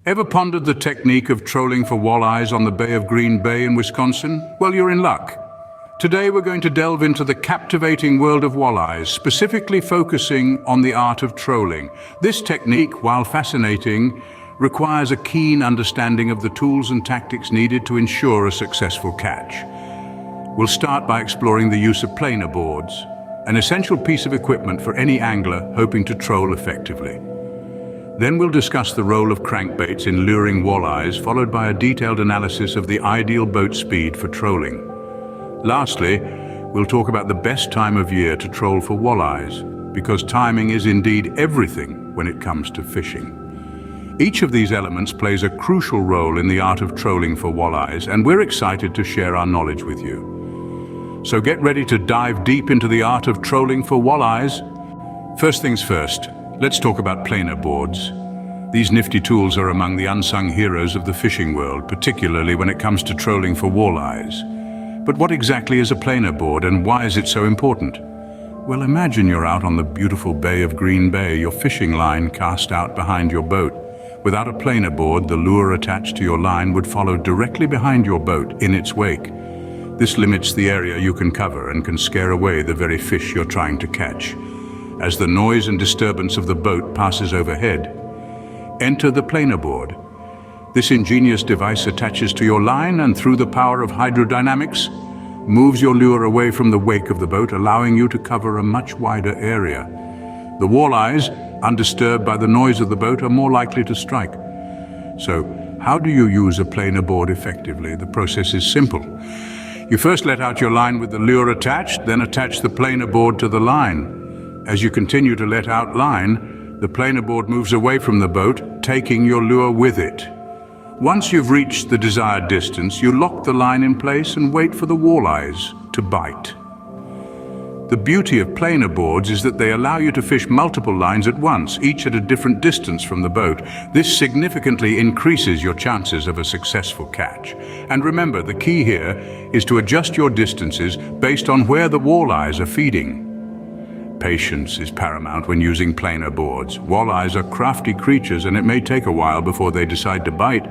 Ever pondered the technique of trolling for walleyes on the Bay of Green Bay in Wisconsin? Well, you're in luck. Today we're going to delve into the captivating world of walleyes, specifically focusing on the art of trolling. This technique, while fascinating, requires a keen understanding of the tools and tactics needed to ensure a successful catch. We'll start by exploring the use of planer boards, an essential piece of equipment for any angler hoping to troll effectively. Then we'll discuss the role of crankbaits in luring walleyes, followed by a detailed analysis of the ideal boat speed for trolling. Lastly, we'll talk about the best time of year to troll for walleyes, because timing is indeed everything when it comes to fishing. Each of these elements plays a crucial role in the art of trolling for walleyes, and we're excited to share our knowledge with you. So get ready to dive deep into the art of trolling for walleyes. First things first, let's talk about planer boards. These nifty tools are among the unsung heroes of the fishing world, particularly when it comes to trolling for walleyes. But what exactly is a planer board, and why is it so important? Well, imagine you're out on the beautiful Bay of Green Bay, your fishing line cast out behind your boat. Without a planer board, the lure attached to your line would follow directly behind your boat in its wake. This limits the area you can cover and can scare away the very fish you're trying to catch. As the noise and disturbance of the boat passes overhead, enter the planer board. This ingenious device attaches to your line and, through the power of hydrodynamics, moves your lure away from the wake of the boat, allowing you to cover a much wider area. The walleyes, undisturbed by the noise of the boat, are more likely to strike. So, how do you use a planer board effectively? The process is simple. You first let out your line with the lure attached, then attach the planer board to the line. As you continue to let out line, the planer board moves away from the boat, taking your lure with it. Once you've reached the desired distance, you lock the line in place and wait for the walleyes to bite. The beauty of planer boards is that they allow you to fish multiple lines at once, each at a different distance from the boat. This significantly increases your chances of a successful catch. And remember, the key here is to adjust your distances based on where the walleyes are feeding. Patience is paramount when using planer boards. Walleyes are crafty creatures, and it may take a while before they decide to bite.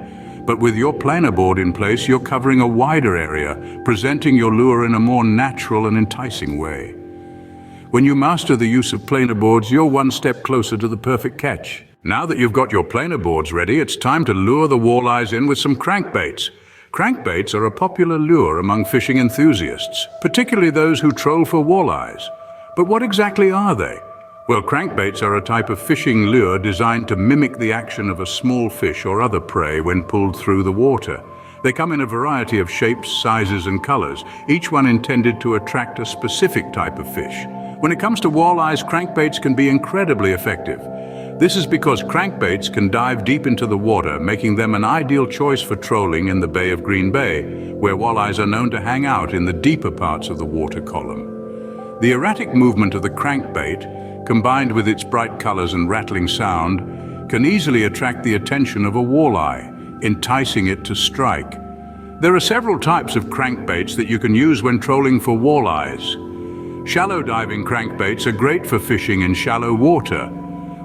But with your planer board in place, you're covering a wider area, presenting your lure in a more natural and enticing way. When you master the use of planer boards, you're one step closer to the perfect catch. Now that you've got your planer boards ready, it's time to lure the walleyes in with some crankbaits. Crankbaits are a popular lure among fishing enthusiasts, particularly those who troll for walleyes. But what exactly are they? Well, crankbaits are a type of fishing lure designed to mimic the action of a small fish or other prey when pulled through the water. They come in a variety of shapes, sizes, and colors, each one intended to attract a specific type of fish. When it comes to walleyes, crankbaits can be incredibly effective. This is because crankbaits can dive deep into the water, making them an ideal choice for trolling in the Bay of Green Bay, where walleyes are known to hang out in the deeper parts of the water column. The erratic movement of the crankbait, combined with its bright colors and rattling sound, can easily attract the attention of a walleye, enticing it to strike. There are several types of crankbaits that you can use when trolling for walleyes. Shallow diving crankbaits are great for fishing in shallow water,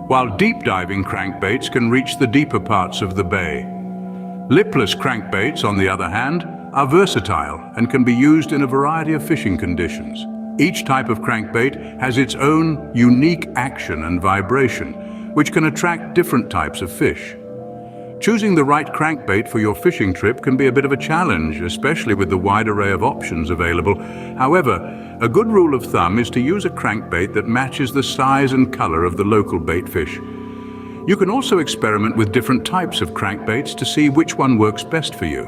while deep diving crankbaits can reach the deeper parts of the bay. Lipless crankbaits, on the other hand, are versatile and can be used in a variety of fishing conditions. Each type of crankbait has its own unique action and vibration, which can attract different types of fish. Choosing the right crankbait for your fishing trip can be a bit of a challenge, especially with the wide array of options available. However, a good rule of thumb is to use a crankbait that matches the size and color of the local bait fish. You can also experiment with different types of crankbaits to see which one works best for you.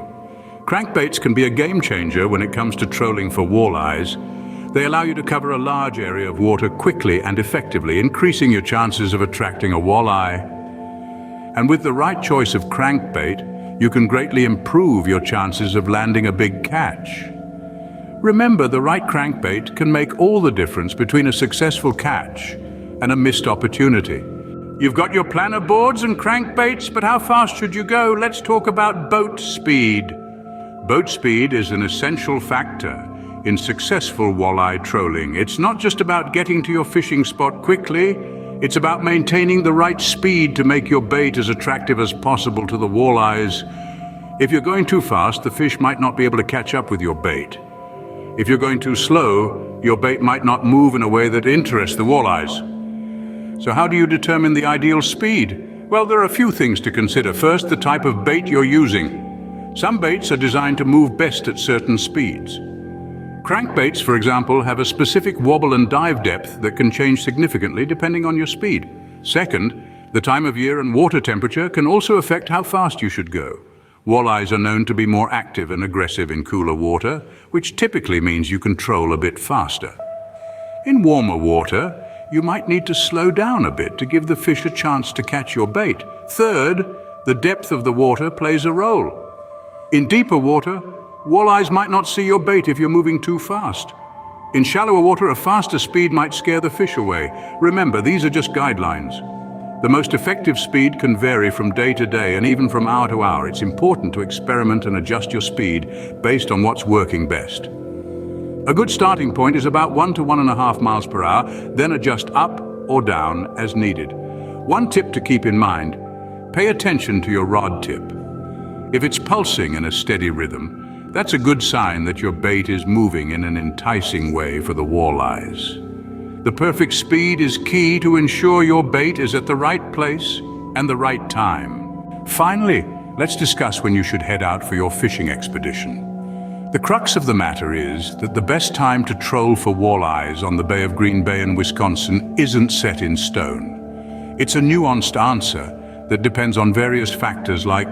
Crankbaits can be a game changer when it comes to trolling for walleyes. They allow you to cover a large area of water quickly and effectively, increasing your chances of attracting a walleye. And with the right choice of crankbait, you can greatly improve your chances of landing a big catch. Remember, the right crankbait can make all the difference between a successful catch and a missed opportunity. You've got your planer boards and crankbaits, but how fast should you go? Let's talk about boat speed. Boat speed is an essential factor in successful walleye trolling. It's not just about getting to your fishing spot quickly, It's about maintaining the right speed to make your bait as attractive as possible to the walleyes. If you're going too fast, the fish might not be able to catch up with your bait. If you're going too slow, your bait might not move in a way that interests the walleyes. So how do you determine the ideal speed? Well, there are a few things to consider. First, the type of bait you're using. Some baits are designed to move best at certain speeds. Crankbaits, for example, have a specific wobble and dive depth that can change significantly depending on your speed. Second, the time of year and water temperature can also affect how fast you should go. Walleyes are known to be more active and aggressive in cooler water, which typically means you can troll a bit faster. In warmer water, you might need to slow down a bit to give the fish a chance to catch your bait. Third, the depth of the water plays a role. In deeper water, walleyes might not see your bait if you're moving too fast. In shallower water, a faster speed might scare the fish away. Remember, these are just guidelines. The most effective speed can vary from day to day and even from hour to hour. It's important to experiment and adjust your speed based on what's working best. A good starting point is about 1 to 1.5 miles per hour, then adjust up or down as needed. One tip to keep in mind, pay attention to your rod tip. If it's pulsing in a steady rhythm, that's a good sign that your bait is moving in an enticing way for the walleyes. The perfect speed is key to ensure your bait is at the right place and the right time. Finally, let's discuss when you should head out for your fishing expedition. The crux of the matter is that the best time to troll for walleyes on the Bay of Green Bay in Wisconsin isn't set in stone. It's a nuanced answer that depends on various factors like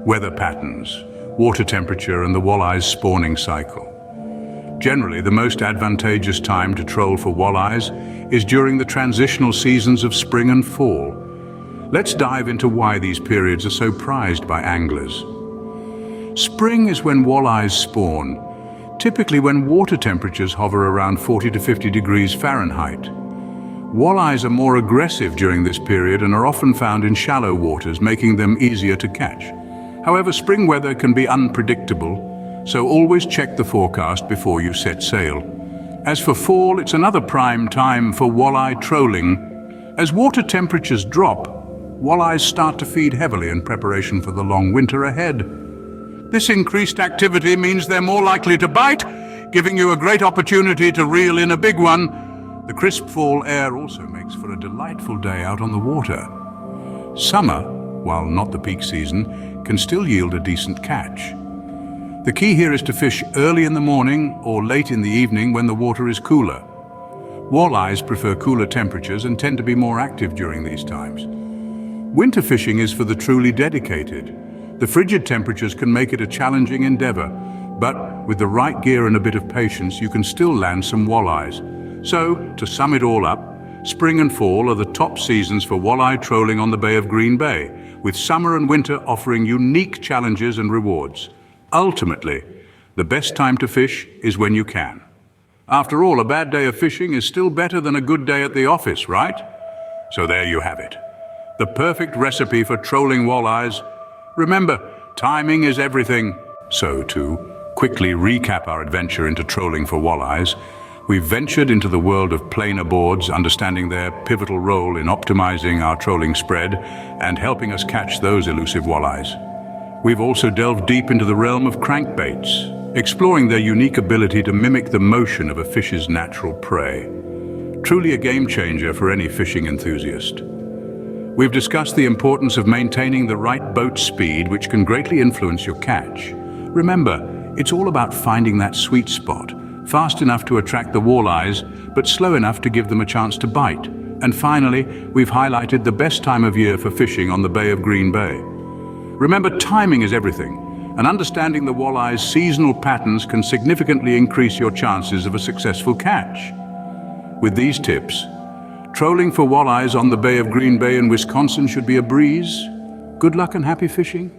weather patterns, water temperature, and the walleye's spawning cycle. Generally, the most advantageous time to troll for walleyes is during the transitional seasons of spring and fall. Let's dive into why these periods are so prized by anglers. Spring is when walleyes spawn, typically when water temperatures hover around 40 to 50 degrees Fahrenheit. Walleyes are more aggressive during this period and are often found in shallow waters, making them easier to catch. However, spring weather can be unpredictable, so always check the forecast before you set sail. As for fall, it's another prime time for walleye trolling. As water temperatures drop, walleyes start to feed heavily in preparation for the long winter ahead. This increased activity means they're more likely to bite, giving you a great opportunity to reel in a big one. The crisp fall air also makes for a delightful day out on the water. Summer, while not the peak season, can still yield a decent catch. The key here is to fish early in the morning or late in the evening when the water is cooler. Walleyes prefer cooler temperatures and tend to be more active during these times. Winter fishing is for the truly dedicated. The frigid temperatures can make it a challenging endeavor, but with the right gear and a bit of patience, you can still land some walleyes. So, to sum it all up, spring and fall are the top seasons for walleye trolling on the Bay of Green Bay, with summer and winter offering unique challenges and rewards. Ultimately, the best time to fish is when you can. After all, a bad day of fishing is still better than a good day at the office, right? So there you have it. The perfect recipe for trolling walleyes. Remember, timing is everything. So to quickly recap our adventure into trolling for walleyes, we've ventured into the world of planer boards, understanding their pivotal role in optimizing our trolling spread and helping us catch those elusive walleyes. We've also delved deep into the realm of crankbaits, exploring their unique ability to mimic the motion of a fish's natural prey. Truly a game changer for any fishing enthusiast. We've discussed the importance of maintaining the right boat speed, which can greatly influence your catch. Remember, it's all about finding that sweet spot, fast enough to attract the walleyes, but slow enough to give them a chance to bite. And finally, we've highlighted the best time of year for fishing on the Bay of Green Bay. Remember, timing is everything, and understanding the walleye's seasonal patterns can significantly increase your chances of a successful catch. With these tips, trolling for walleyes on the Bay of Green Bay in Wisconsin should be a breeze. Good luck and happy fishing.